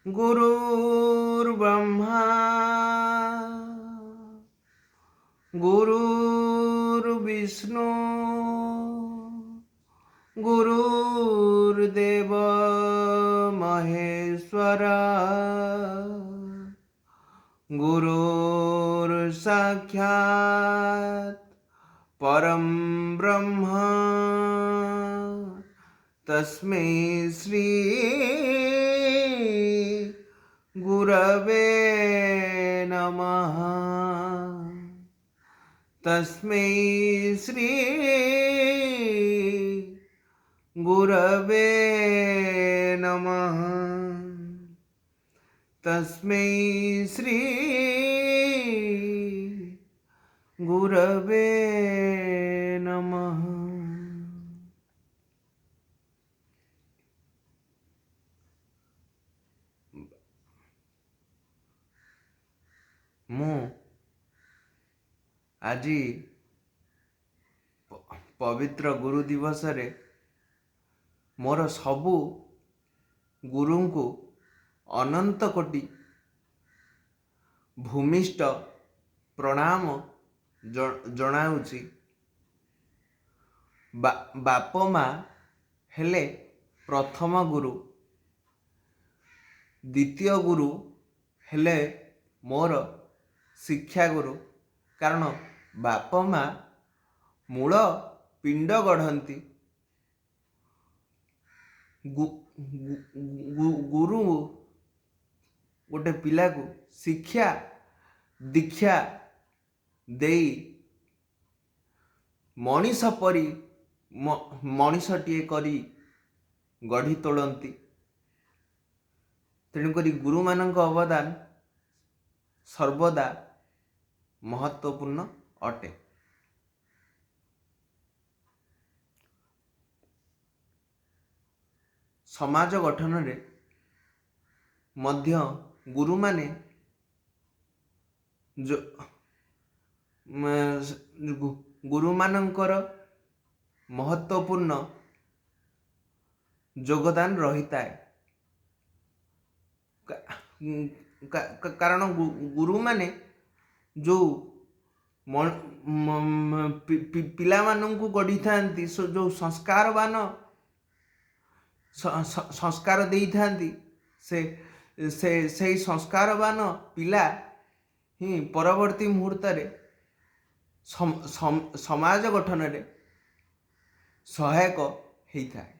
गुरुर्ब्रह्मा गुरुर्विष्णु गुरुर्देव महेश्वरा गुरुर्साक्षात् परं ब्रह्म तस्मै श्री गुरवे नमः। तस्मै श्री गुरवे नमः। तस्मै श्री गुरवे नमः। ମୁଁ ଆଜି ପବିତ୍ର ଗୁରୁ ଦିବସରେ ମୋର ସବୁ ଗୁରୁଙ୍କୁ ଅନନ୍ତ କୋଟି ଭୂମିଷ୍ଠ ପ୍ରଣାମ ଜଣାଉଛି। ବାପ ମା ହେଲେ ପ୍ରଥମ ଗୁରୁ, ଦ୍ୱିତୀୟ ଗୁରୁ ହେଲେ ମୋର ଶିକ୍ଷା ଗୁରୁ। କାରଣ ବାପ ମା ମୂଳ ପିଣ୍ଡ ଗଢ଼ନ୍ତି। ଗୁରୁ ଗୋଟେ ପିଲାକୁ ଶିକ୍ଷା ଦୀକ୍ଷା ଦେଇ ମଣିଷ ପରି ମଣିଷଟିଏ କରି ଗଢ଼ି ତୋଳନ୍ତି। ତେଣୁକରି ଗୁରୁମାନଙ୍କ ଅବଦାନ ସର୍ବଦା ମହତ୍ତ୍ୱପୂର୍ଣ୍ଣ ଅଟେ। ସମାଜ ଗଠନରେ ମଧ୍ୟ ଗୁରୁମାନେ ଗୁରୁମାନଙ୍କର ମହତ୍ତ୍ୱପୂର୍ଣ୍ଣ ଯୋଗଦାନ ରହିଥାଏ। କାରଣ ଗୁରୁମାନେ ଯେଉଁ ପିଲାମାନଙ୍କୁ ଗଢ଼ିଥାନ୍ତି, ଯେଉଁ ସଂସ୍କାର ଦେଇଥାନ୍ତି, ସେଇ ସଂସ୍କାରବାନ ପିଲା ହିଁ ପରବର୍ତ୍ତୀ ମୁହୂର୍ତ୍ତରେ ସମାଜ ଗଠନରେ ସହାୟକ ହେଇଥାଏ।